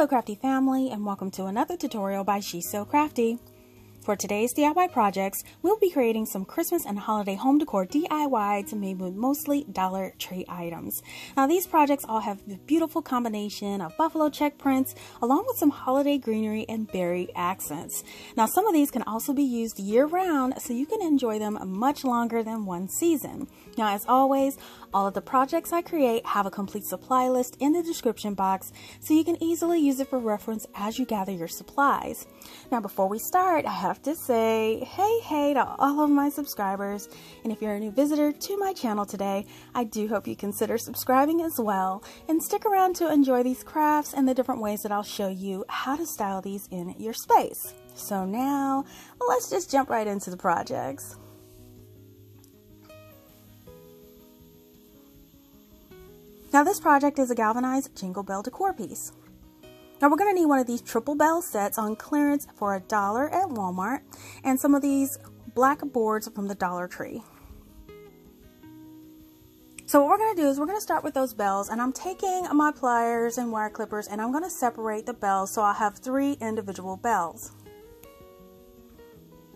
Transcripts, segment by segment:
Hello CraftDee family, and welcome to another tutorial by She's So CraftDee. For today's DIY projects, we'll be creating some Christmas and holiday home decor DIYs made with mostly Dollar Tree items. Now these projects all have the beautiful combination of buffalo check prints along with some holiday greenery and berry accents. Now some of these can also be used year-round, so you can enjoy them much longer than one season. Now as always, all of the projects I create have a complete supply list in the description box, so you can easily use it for reference as you gather your supplies. Now before we start, I have to say hey to all of my subscribers, and if you're a new visitor to my channel today, I do hope you consider subscribing as well and stick around to enjoy these crafts and the different ways that I'll show you how to style these in your space. So now let's just jump right into the projects. Now this project is a galvanized jingle bell decor piece. Now we're going to need one of these triple bell sets on clearance for $1 at Walmart, and some of these black boards from the Dollar Tree. So what we're going to do is we're going to start with those bells, and I'm taking my pliers and wire clippers and I'm going to separate the bells so I'll have 3 individual bells.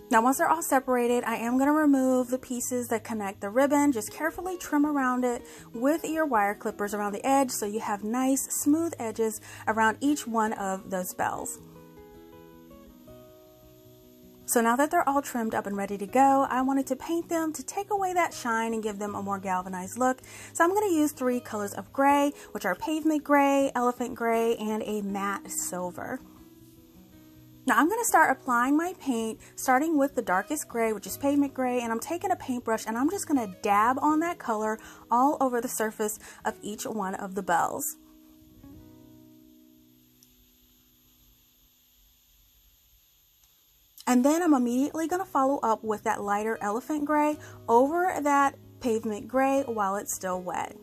Now once they're all separated, I am going to remove the pieces that connect the ribbon. Just carefully trim around it with your wire clippers around the edge so you have nice smooth edges around each one of those bells. So now that they're all trimmed up and ready to go, I wanted to paint them to take away that shine and give them a more galvanized look. So I'm going to use 3 colors of gray, which are pavement gray, elephant gray, and a matte silver. Now I'm going to start applying my paint, starting with the darkest gray, which is pavement gray, and I'm taking a paintbrush and I'm just going to dab on that color all over the surface of each one of the bells. And then I'm immediately going to follow up with that lighter elephant gray over that pavement gray while it's still wet.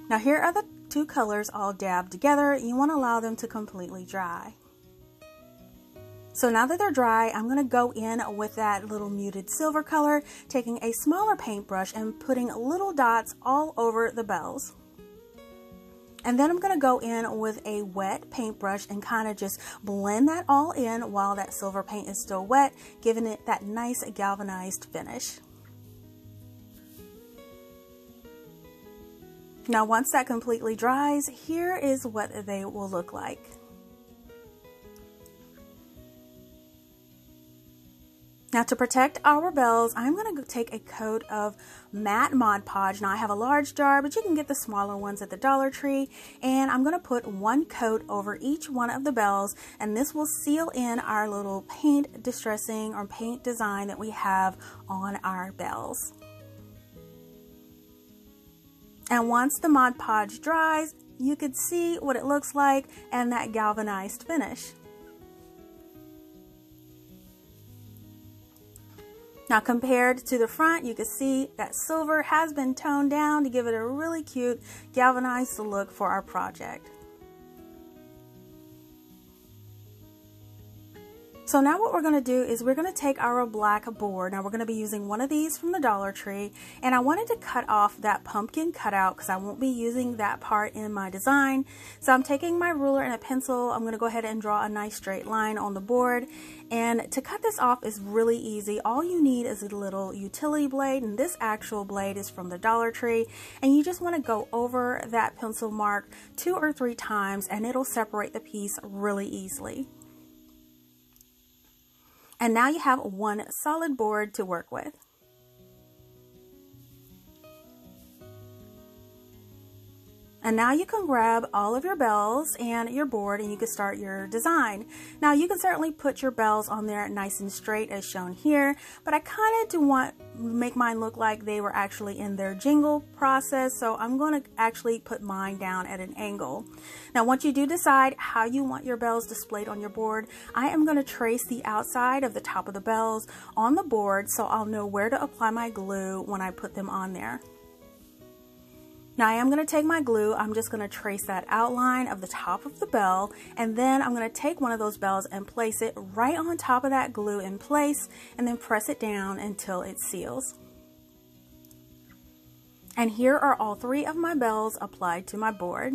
Now here are the 2 colors all dabbed together. You want to allow them to completely dry. So now that they're dry, I'm going to go in with that little muted silver color, taking a smaller paintbrush and putting little dots all over the bells. And then I'm going to go in with a wet paintbrush and kind of just blend that all in while that silver paint is still wet, giving it that nice galvanized finish. Now once that completely dries, here is what they will look like. Now to protect our bells, I'm going to take a coat of matte Mod Podge. Now I have a large jar, but you can get the smaller ones at the Dollar Tree. And I'm going to put 1 coat over each one of the bells, and this will seal in our little paint distressing or paint design that we have on our bells. And once the Mod Podge dries, you can see what it looks like and that galvanized finish. Now compared to the front, you can see that silver has been toned down to give it a really cute galvanized look for our project. So now what we're going to do is we're going to take our black board. Now we're going to be using one of these from the Dollar Tree, and I wanted to cut off that pumpkin cutout because I won't be using that part in my design. So I'm taking my ruler and a pencil. I'm going to go ahead and draw a nice straight line on the board, and to cut this off is really easy. All you need is a little utility blade, and this actual blade is from the Dollar Tree, and you just want to go over that pencil mark 2 or 3 times and it'll separate the piece really easily. And now you have one solid board to work with. And now you can grab all of your bells and your board and you can start your design. Now you can certainly put your bells on there nice and straight as shown here, but I kind of do want to make mine look like they were actually in their jingle process, so I'm going to actually put mine down at an angle. Now once you do decide how you want your bells displayed on your board, I am going to trace the outside of the top of the bells on the board so I'll know where to apply my glue when I put them on there. Now I am going to take my glue, I'm just going to trace that outline of the top of the bell, and then I'm going to take one of those bells and place it right on top of that glue in place, and then press it down until it seals. And here are all 3 of my bells applied to my board.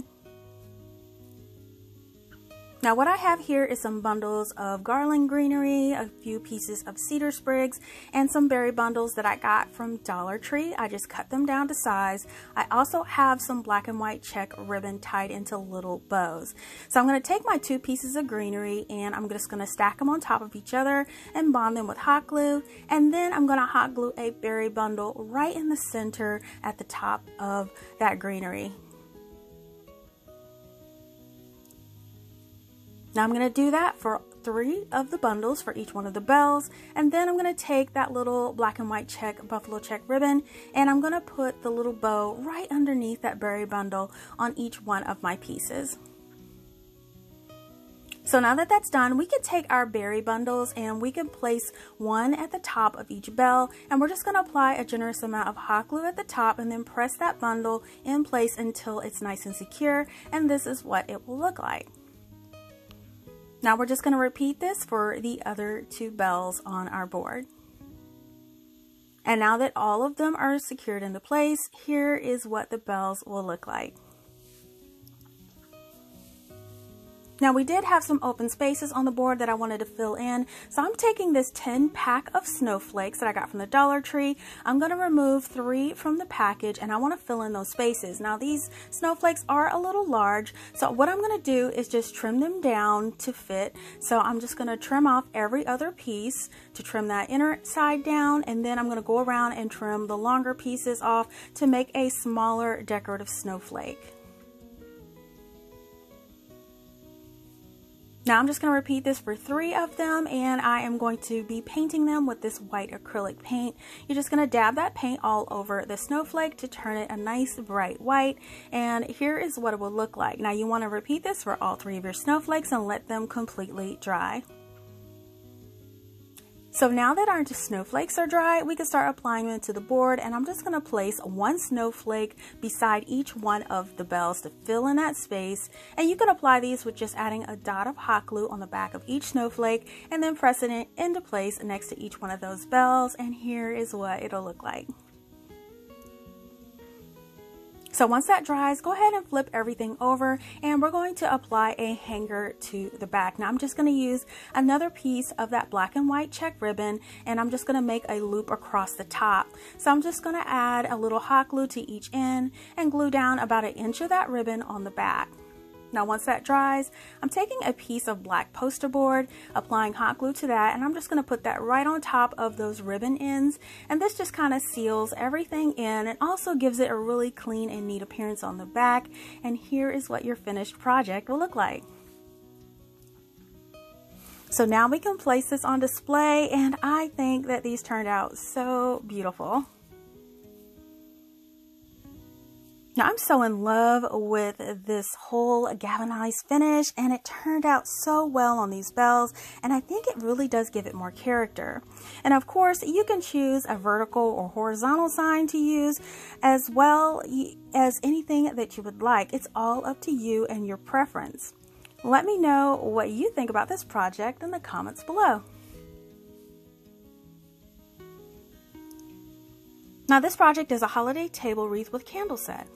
Now what I have here is some bundles of Garland greenery, a few pieces of cedar sprigs, and some berry bundles that I got from Dollar Tree. I just cut them down to size. I also have some black and white check ribbon tied into little bows. So I'm going to take my 2 pieces of greenery and I'm just going to stack them on top of each other and bond them with hot glue. And then I'm going to hot glue a berry bundle right in the center at the top of that greenery. Now I'm going to do that for 3 of the bundles for each one of the bells, and then I'm going to take that little black and white check buffalo check ribbon and I'm going to put the little bow right underneath that berry bundle on each one of my pieces. So now that that's done, we can take our berry bundles and we can place one at the top of each bell, and we're just going to apply a generous amount of hot glue at the top and then press that bundle in place until it's nice and secure, and this is what it will look like. Now we're just going to repeat this for the other 2 bells on our board. And now that all of them are secured into place, here is what the bells will look like. Now we did have some open spaces on the board that I wanted to fill in, so I'm taking this 10 pack of snowflakes that I got from the Dollar Tree. I'm going to remove 3 from the package and I want to fill in those spaces. Now these snowflakes are a little large, so what I'm going to do is just trim them down to fit. So I'm just going to trim off every other piece to trim that inner side down, and then I'm going to go around and trim the longer pieces off to make a smaller decorative snowflake. Now I'm just going to repeat this for 3 of them, and I am going to be painting them with this white acrylic paint. You're just going to dab that paint all over the snowflake to turn it a nice bright white, and here is what it will look like. Now you want to repeat this for all 3 of your snowflakes and let them completely dry. So now that our snowflakes are dry, we can start applying them to the board, and I'm just going to place 1 snowflake beside each one of the bells to fill in that space. And you can apply these with just adding a dot of hot glue on the back of each snowflake and then pressing it into place next to each one of those bells, and here is what it'll look like. So once that dries, go ahead and flip everything over, and we're going to apply a hanger to the back. Now I'm just going to use another piece of that black and white check ribbon, and I'm just going to make a loop across the top. So I'm just going to add a little hot glue to each end and glue down about 1 inch of that ribbon on the back. Now once that dries, I'm taking a piece of black poster board, applying hot glue to that, and I'm just going to put that right on top of those ribbon ends, and this just kind of seals everything in and also gives it a really clean and neat appearance on the back. And here is what your finished project will look like. So now we can place this on display, and I think that these turned out so beautiful. Now I'm so in love with this whole galvanized finish, and it turned out so well on these bells, and I think it really does give it more character. And of course you can choose a vertical or horizontal sign to use, as well as anything that you would like. It's all up to you and your preference. Let me know what you think about this project in the comments below. Now this project is a holiday table wreath with candle set.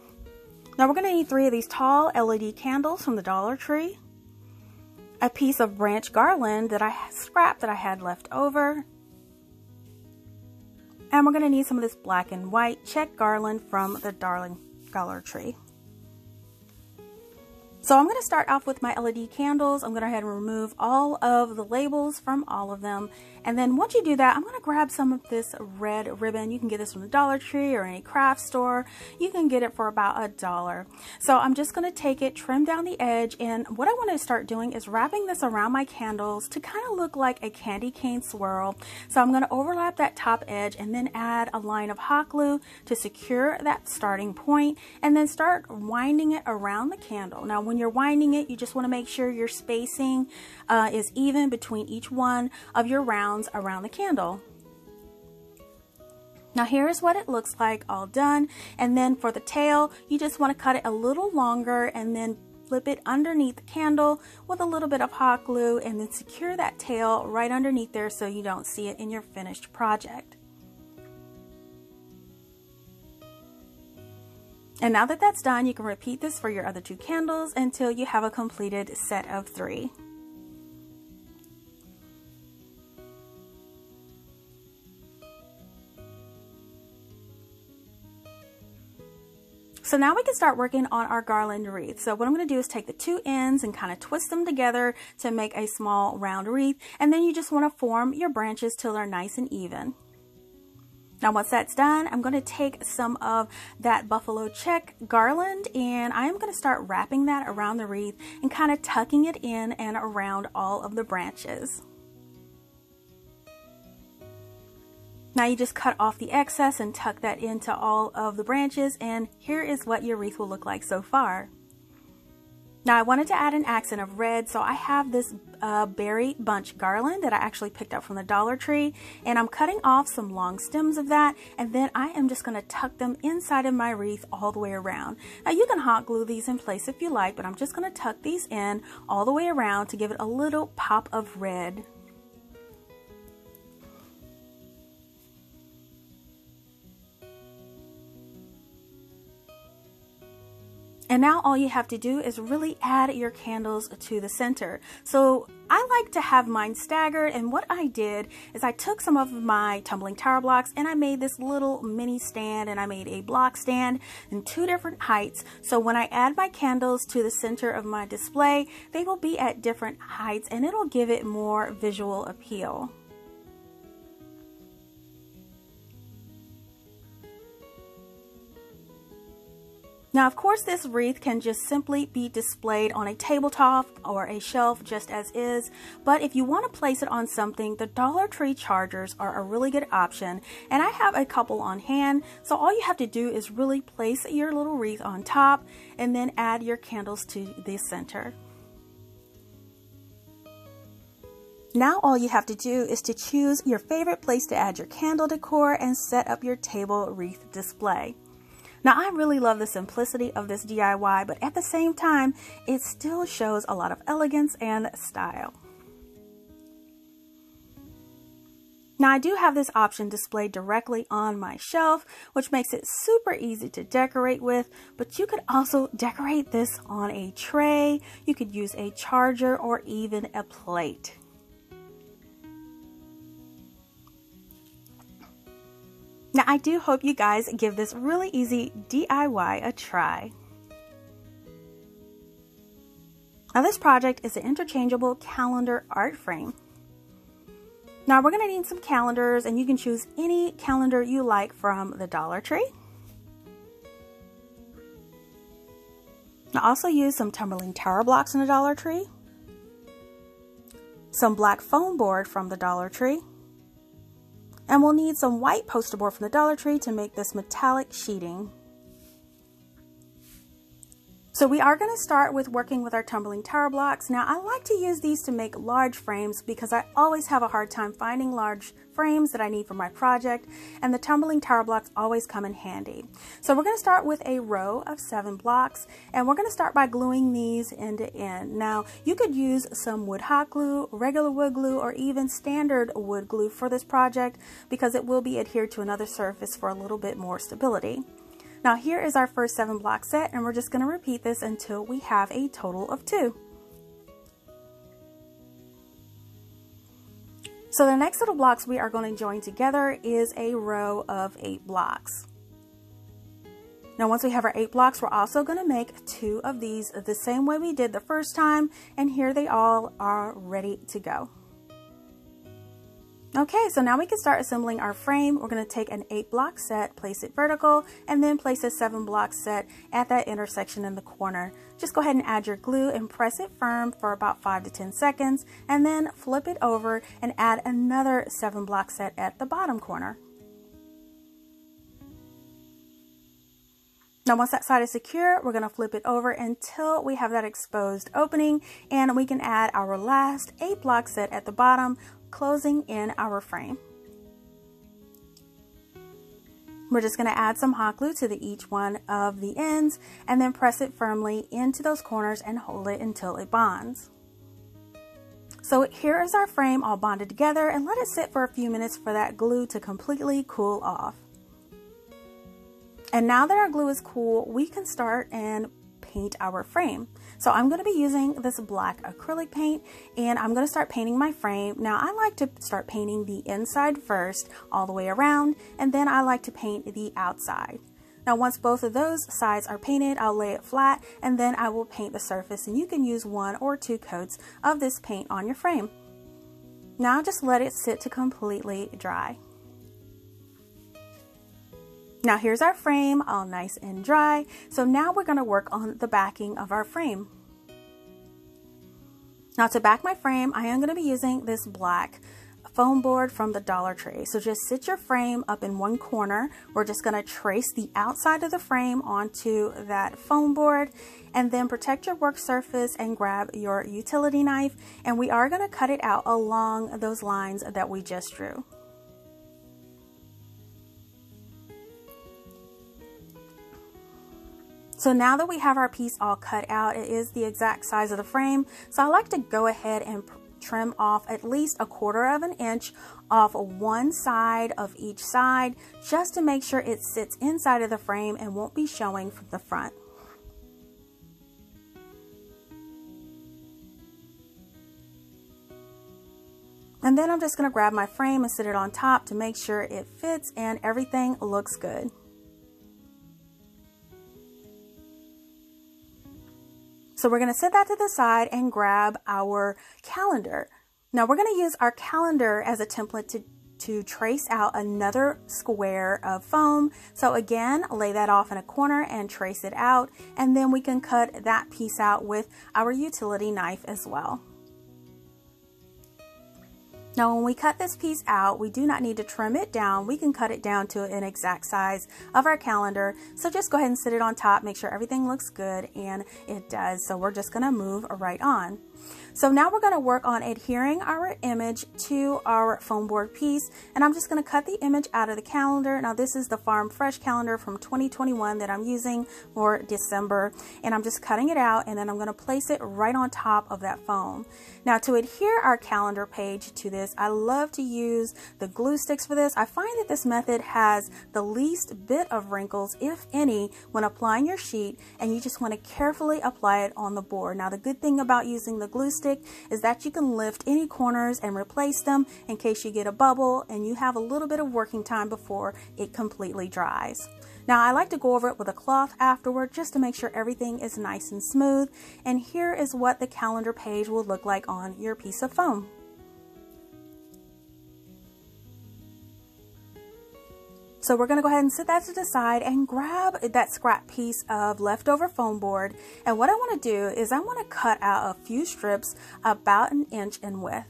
Now we're going to need 3 of these tall LED candles from the Dollar Tree, a piece of branch garland that I scrapped that I had left over, and we're going to need some of this black and white check garland from the Dollar Tree. So I'm going to start off with my LED candles. I'm going to go ahead and remove all of the labels from all of them. And then once you do that, I'm going to grab some of this red ribbon. You can get this from the Dollar Tree or any craft store. You can get it for about $1. So I'm just going to take it, trim down the edge, and what I want to start doing is wrapping this around my candles to kind of look like a candy cane swirl. So I'm going to overlap that top edge and then add a line of hot glue to secure that starting point, and then start winding it around the candle. Now when you're winding it, you just want to make sure your spacing is even between each one of your rounds around the candle. Now here's what it looks like all done, and then for the tail you just want to cut it a little longer and then flip it underneath the candle with a little bit of hot glue, and then secure that tail right underneath there so you don't see it in your finished project. And now that that's done, you can repeat this for your other 2 candles until you have a completed set of 3. So now we can start working on our garland wreath. So what I'm going to do is take the 2 ends and kind of twist them together to make a small round wreath. And then you just want to form your branches till they're nice and even. Now once that's done, I'm going to take some of that buffalo check garland and I'm going to start wrapping that around the wreath and kind of tucking it in and around all of the branches. Now you just cut off the excess and tuck that into all of the branches, and here is what your wreath will look like so far. Now I wanted to add an accent of red, so I have this berry bunch garland that I actually picked up from the Dollar Tree, and I'm cutting off some long stems of that, and then I am just going to tuck them inside of my wreath all the way around. Now you can hot glue these in place if you like, but I'm just going to tuck these in all the way around to give it a little pop of red. And now all you have to do is really add your candles to the center. So I like to have mine staggered, and what I did is I took some of my tumbling tower blocks and I made this little mini stand, and I made a block stand in 2 different heights. So when I add my candles to the center of my display, they will be at different heights and it'll give it more visual appeal. Now, of course, this wreath can just simply be displayed on a tabletop or a shelf just as is, but if you want to place it on something, the Dollar Tree chargers are a really good option, and I have a couple on hand, so all you have to do is really place your little wreath on top and then add your candles to the center. Now all you have to do is to choose your favorite place to add your candle decor and set up your table wreath display. Now I really love the simplicity of this DIY, but at the same time, it still shows a lot of elegance and style. Now I do have this option displayed directly on my shelf, which makes it super easy to decorate with, but you could also decorate this on a tray. You could use a charger or even a plate. Now I do hope you guys give this really easy DIY a try. Now this project is an interchangeable calendar art frame. Now we're going to need some calendars, and you can choose any calendar you like from the Dollar Tree. Now also use some tumbling tower blocks in the Dollar Tree, some black foam board from the Dollar Tree, and we'll need some white poster board from the Dollar Tree to make this metallic sheeting. So we are going to start with working with our tumbling tower blocks. Now I like to use these to make large frames because I always have a hard time finding large frames that I need for my project, and the tumbling tower blocks always come in handy. So we're going to start with a row of 7 blocks, and we're going to start by gluing these end to end. Now you could use some wood hot glue, regular wood glue, or even standard wood glue for this project because it will be adhered to another surface for a little bit more stability. Now here is our first 7 block set, and we're just going to repeat this until we have a total of 2. So the next little blocks we are going to join together is a row of 8 blocks. Now once we have our 8 blocks, we're also going to make 2 of these the same way we did the first time, and here they all are ready to go. Okay, so now we can start assembling our frame. We're going to take an 8 block set, place it vertical, and then place a 7 block set at that intersection in the corner. Just go ahead and add your glue and press it firm for about 5 to 10 seconds, and then flip it over and add another 7 block set at the bottom corner. Now once that side is secure, we're going to flip it over until we have that exposed opening, and we can add our last 8 block set at the bottom, closing in our frame. We're just going to add some hot glue to each one of the ends and then press it firmly into those corners and hold it until it bonds. So here is our frame all bonded together, and let it sit for a few minutes for that glue to completely cool off. And now that our glue is cool, we can start and paint our frame. So I'm going to be using this black acrylic paint, and I'm going to start painting my frame. Now I like to start painting the inside first all the way around, and then I like to paint the outside. Now once both of those sides are painted, I'll lay it flat, and then I will paint the surface, and you can use 1 or 2 coats of this paint on your frame. Now just let it sit to completely dry. Now here's our frame, all nice and dry. So now we're going to work on the backing of our frame. Now to back my frame, I am going to be using this black foam board from the Dollar Tree. So just sit your frame up in one corner. We're just going to trace the outside of the frame onto that foam board, and then protect your work surface and grab your utility knife. And we are going to cut it out along those lines that we just drew. So now that we have our piece all cut out, it is the exact size of the frame. So I like to go ahead and trim off at least 1/4 of an inch off one side of each side, just to make sure it sits inside of the frame and won't be showing from the front. And then I'm just going to grab my frame and sit it on top to make sure it fits and everything looks good. So we're going to set that to the side and grab our calendar. Now we're going to use our calendar as a template to trace out another square of foam. So again, lay that off in a corner and trace it out, and then we can cut that piece out with our utility knife as well. Now when we cut this piece out, we do not need to trim it down. We can cut it down to an exact size of our calendar. So just go ahead and sit it on top, make sure everything looks good, and it does. So we're just going to move right on. So now we're going to work on adhering our image to our foam board piece, and I'm just going to cut the image out of the calendar. Now this is the Farm Fresh calendar from 2021 that I'm using for December, and I'm just cutting it out, and then I'm going to place it right on top of that foam. Now to adhere our calendar page to this, I love to use the glue sticks for this. I find that this method has the least bit of wrinkles, if any, when applying your sheet, and you just want to carefully apply it on the board. Now the good thing about using the glue stick is that you can lift any corners and replace them in case you get a bubble, and you have a little bit of working time before it completely dries. Now I like to go over it with a cloth afterward just to make sure everything is nice and smooth, and here is what the calendar page will look like on your piece of foam. So we're going to go ahead and set that to the side and grab that scrap piece of leftover foam board. And what I want to do is I want to cut out a few strips about 1 inch in width.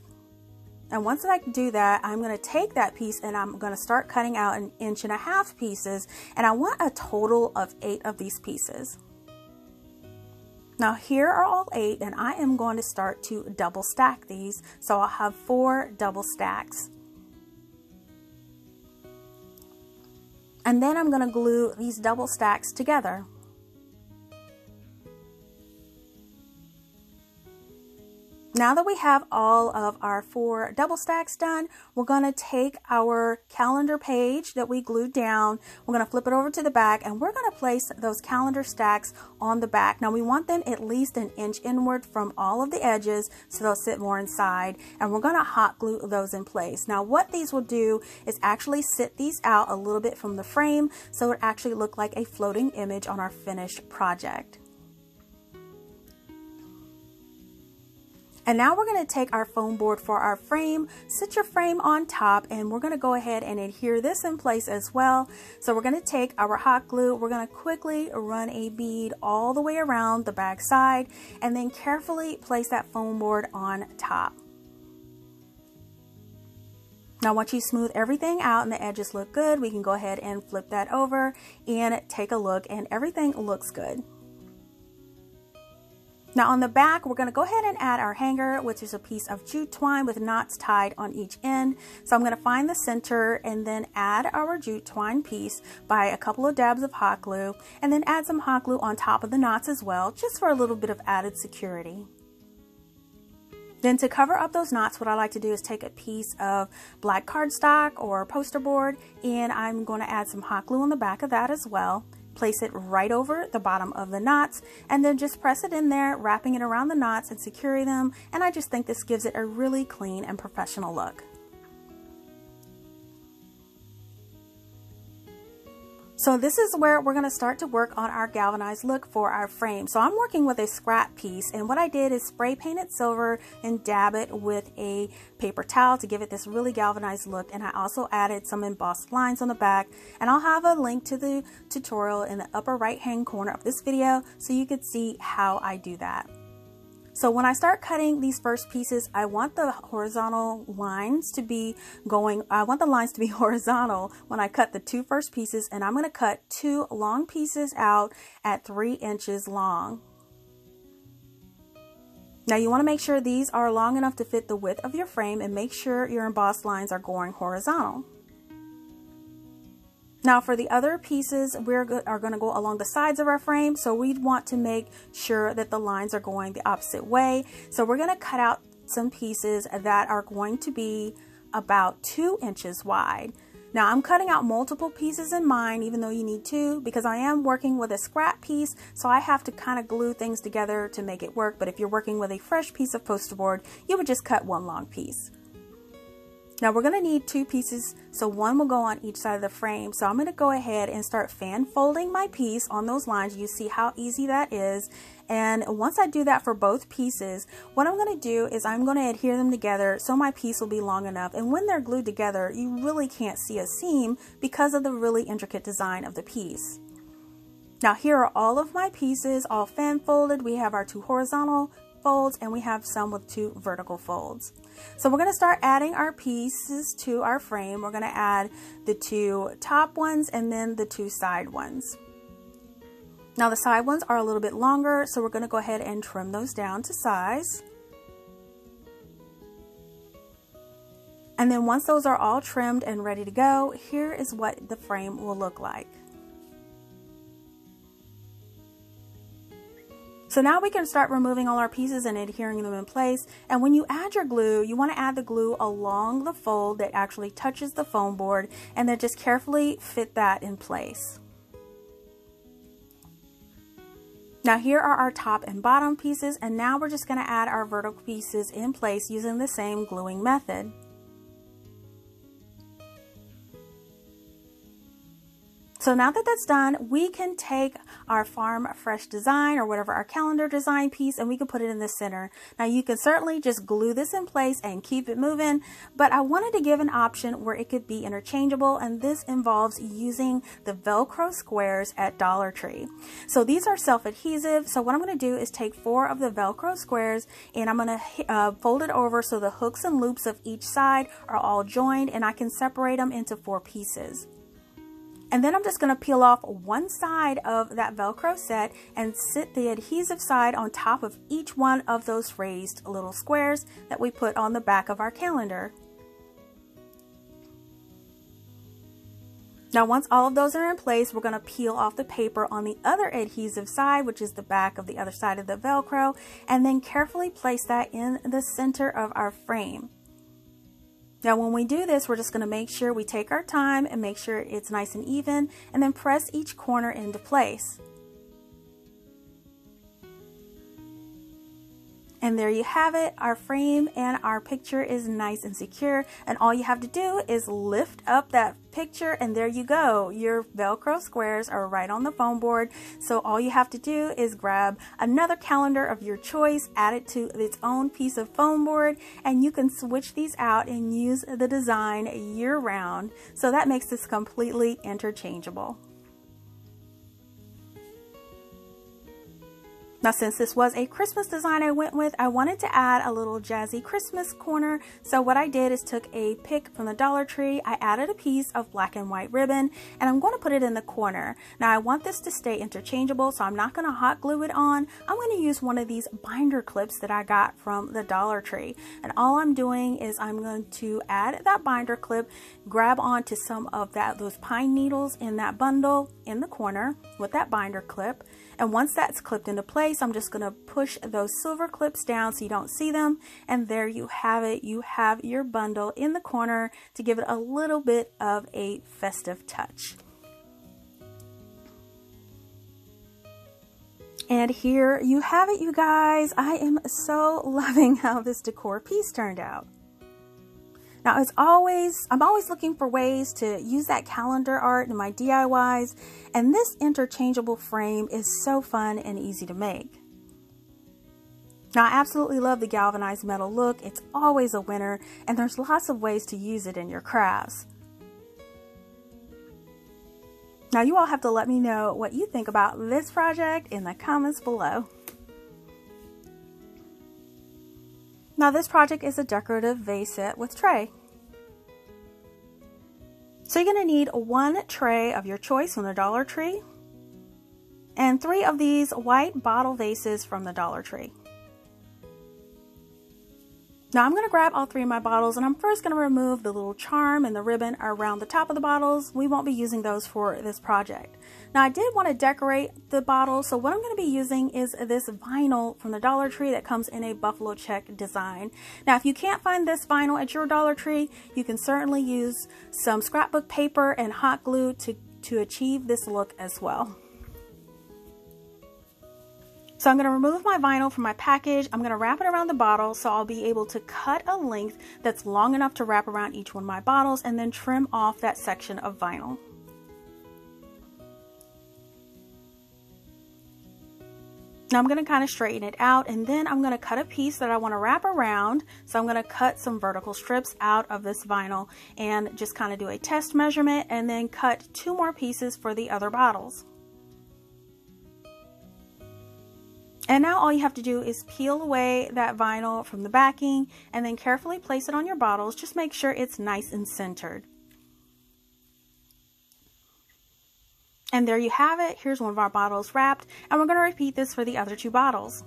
And once I do that, I'm going to take that piece and I'm going to start cutting out 1.5 inch pieces. And I want a total of 8 of these pieces. Now here are all 8, and I am going to start to double stack these. So I'll have 4 double stacks. And then I'm going to glue these double stacks together. Now that we have all of our 4 double stacks done, we're going to take our calendar page that we glued down, we're going to flip it over to the back, and we're going to place those calendar stacks on the back. Now we want them at least 1 inch inward from all of the edges so they'll sit more inside, and we're going to hot glue those in place. Now what these will do is actually sit these out a little bit from the frame so it actually look like a floating image on our finished project. And now we're going to take our foam board for our frame, sit your frame on top, and we're going to go ahead and adhere this in place as well. So we're going to take our hot glue, we're going to quickly run a bead all the way around the back side, and then carefully place that foam board on top. Now once you smooth everything out and the edges look good, we can go ahead and flip that over and take a look, and everything looks good. Now on the back, we're going to go ahead and add our hanger, which is a piece of jute twine with knots tied on each end. So I'm going to find the center and then add our jute twine piece by a couple of dabs of hot glue, and then add some hot glue on top of the knots as well, just for a little bit of added security. Then to cover up those knots, what I like to do is take a piece of black cardstock or poster board, and I'm going to add some hot glue on the back of that as well. Place it right over the bottom of the knots, and then just press it in there, wrapping it around the knots and securing them. And I just think this gives it a really clean and professional look. So this is where we're going to start to work on our galvanized look for our frame. So I'm working with a scrap piece, and what I did is spray paint it silver and dab it with a paper towel to give it this really galvanized look. And I also added some embossed lines on the back, and I'll have a link to the tutorial in the upper right hand corner of this video so you can see how I do that. So when I start cutting these first pieces, I want the horizontal lines to be horizontal when I cut the two first pieces, and I'm going to cut 2 long pieces out at 3 inches long. Now you want to make sure these are long enough to fit the width of your frame, and make sure your embossed lines are going horizontal. Now for the other pieces, we are going to go along the sides of our frame, so we'd want to make sure that the lines are going the opposite way. So we're going to cut out some pieces that are going to be about 2 inches wide. Now I'm cutting out multiple pieces in mine, even though you need 2, because I am working with a scrap piece, so I have to kind of glue things together to make it work. But if you're working with a fresh piece of poster board, you would just cut 1 long piece. Now we're going to need 2 pieces, so 1 will go on each side of the frame. So I'm going to go ahead and start fan folding my piece on those lines. You see how easy that is. And once I do that for both pieces, what I'm going to do is I'm going to adhere them together so my piece will be long enough. And when they're glued together, you really can't see a seam because of the really intricate design of the piece. Now here are all of my pieces all fan folded. We have our 2 horizontal folds, and we have some with 2 vertical folds. So we're going to start adding our pieces to our frame. We're going to add the 2 top ones and then the 2 side ones. Now the side ones are a little bit longer, so we're going to go ahead and trim those down to size. And then once those are all trimmed and ready to go, here is what the frame will look like. So now we can start removing all our pieces and adhering them in place. And when you add your glue, you want to add the glue along the fold that actually touches the foam board, and then just carefully fit that in place. Now here are our top and bottom pieces, and now we're just going to add our vertical pieces in place using the same gluing method. So now that that's done, we can take our Farm Fresh design or whatever our calendar design piece, and we can put it in the center. Now you can certainly just glue this in place and keep it moving, but I wanted to give an option where it could be interchangeable, and this involves using the Velcro squares at Dollar Tree. So these are self-adhesive, so what I'm going to do is take 4 of the Velcro squares, and I'm going to fold it over so the hooks and loops of each side are all joined, and I can separate them into 4 pieces. And then I'm just going to peel off one side of that Velcro set and sit the adhesive side on top of each one of those raised little squares that we put on the back of our calendar. Now once all of those are in place, we're going to peel off the paper on the other adhesive side, which is the back of the other side of the Velcro, and then carefully place that in the center of our frame. Now when we do this, we're just going to make sure we take our time and make sure it's nice and even, and then press each corner into place. And there you have it. Our frame and our picture is nice and secure, and all you have to do is lift up that picture, and there you go. Your Velcro squares are right on the foam board. So all you have to do is grab another calendar of your choice, add it to its own piece of foam board, and you can switch these out and use the design year-round. So that makes this completely interchangeable. Now since this was a Christmas design I went with, I wanted to add a little jazzy Christmas corner. So what I did is took a pick from the Dollar Tree, I added a piece of black and white ribbon, and I'm going to put it in the corner. Now I want this to stay interchangeable, so I'm not going to hot glue it on. I'm going to use one of these binder clips that I got from the Dollar Tree. And all I'm doing is I'm going to add that binder clip, grab onto some of those pine needles in that bundle in the corner with that binder clip. And once that's clipped into place, I'm just going to push those silver clips down so you don't see them. And there you have it. You have your bundle in the corner to give it a little bit of a festive touch. And here you have it, you guys. I am so loving how this decor piece turned out. Now, I'm always looking for ways to use that calendar art in my DIYs, and this interchangeable frame is so fun and easy to make. Now, I absolutely love the galvanized metal look. It's always a winner, and there's lots of ways to use it in your crafts. Now, you all have to let me know what you think about this project in the comments below. Now, this project is a decorative vase set with tray. So you're going to need one tray of your choice from the Dollar Tree and 3 of these white bottle vases from the Dollar Tree. Now I'm going to grab all 3 of my bottles, and I'm first going to remove the little charm and the ribbon around the top of the bottles. We won't be using those for this project. Now I did want to decorate the bottle, so what I'm going to be using is this vinyl from the Dollar Tree that comes in a buffalo check design. Now if you can't find this vinyl at your Dollar Tree, you can certainly use some scrapbook paper and hot glue to achieve this look as well. So I'm going to remove my vinyl from my package. I'm going to wrap it around the bottle so I'll be able to cut a length that's long enough to wrap around each one of my bottles and then trim off that section of vinyl. Now I'm going to kind of straighten it out, and then I'm going to cut a piece that I want to wrap around. So I'm going to cut some vertical strips out of this vinyl and just kind of do a test measurement, and then cut 2 more pieces for the other bottles. And now all you have to do is peel away that vinyl from the backing and then carefully place it on your bottles. Just make sure it's nice and centered. And there you have it. Here's one of our bottles wrapped, and we're going to repeat this for the other 2 bottles.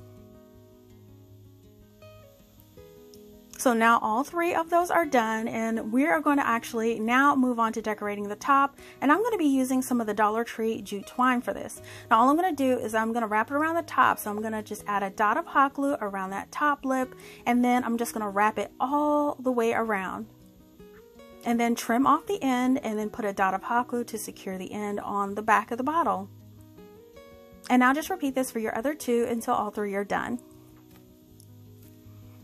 So now all 3 of those are done, and we are going to actually now move on to decorating the top, and I'm going to be using some of the Dollar Tree jute twine for this. Now all I'm going to do is I'm going to wrap it around the top, so I'm going to just add a dot of hot glue around that top lip, and then I'm just going to wrap it all the way around. And then trim off the end, and then put a dot of hot glue to secure the end on the back of the bottle. And now just repeat this for your other 2 until all 3 are done.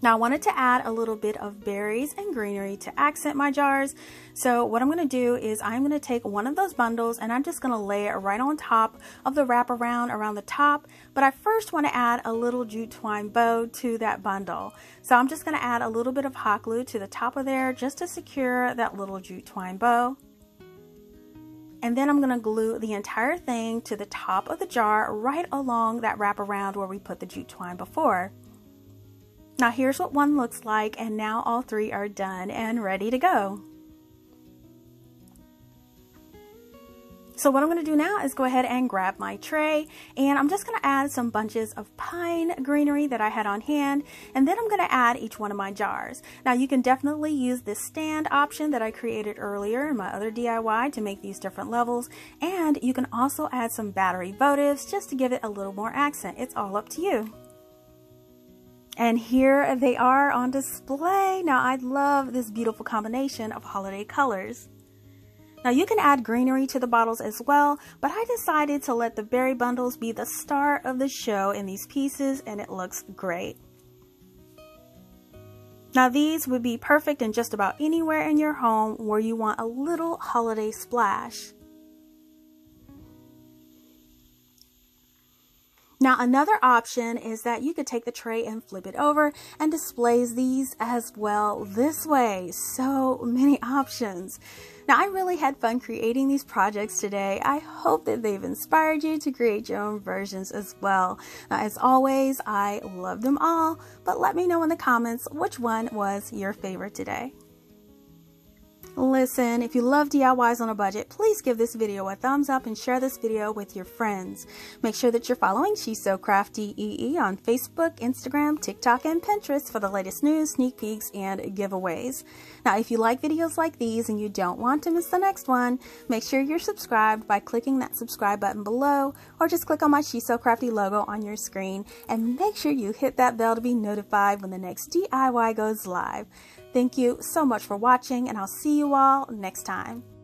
Now I wanted to add a little bit of berries and greenery to accent my jars. So what I'm going to do is I'm going to take one of those bundles and I'm just going to lay it right on top of the wraparound around the top. But I first want to add a little jute twine bow to that bundle. So I'm just going to add a little bit of hot glue to the top of there just to secure that little jute twine bow. And then I'm going to glue the entire thing to the top of the jar right along that wraparound where we put the jute twine before. Now here's what one looks like, and now all 3 are done and ready to go. So what I'm going to do now is go ahead and grab my tray, and I'm just going to add some bunches of pine greenery that I had on hand, and then I'm going to add each one of my jars. Now you can definitely use this stand option that I created earlier in my other DIY to make these different levels, and you can also add some battery votives just to give it a little more accent. It's all up to you. And here they are on display. Now I love this beautiful combination of holiday colors. Now you can add greenery to the bottles as well, but I decided to let the berry bundles be the star of the show in these pieces, and it looks great. Now these would be perfect in just about anywhere in your home where you want a little holiday splash. Now another option is that you could take the tray and flip it over and displays these as well this way. So many options. Now I really had fun creating these projects today. I hope that they've inspired you to create your own versions as well. Now as always, I love them all, but let me know in the comments which one was your favorite today. Listen, if you love DIYs on a budget, please give this video a thumbs up and share this video with your friends. Make sure that you're following She's So Crafty EE on Facebook, Instagram, TikTok, and Pinterest for the latest news, sneak peeks, and giveaways. Now, if you like videos like these and you don't want to miss the next one, make sure you're subscribed by clicking that subscribe button below, or just click on my She's So Crafty logo on your screen, and make sure you hit that bell to be notified when the next DIY goes live. Thank you so much for watching, and I'll see you all next time.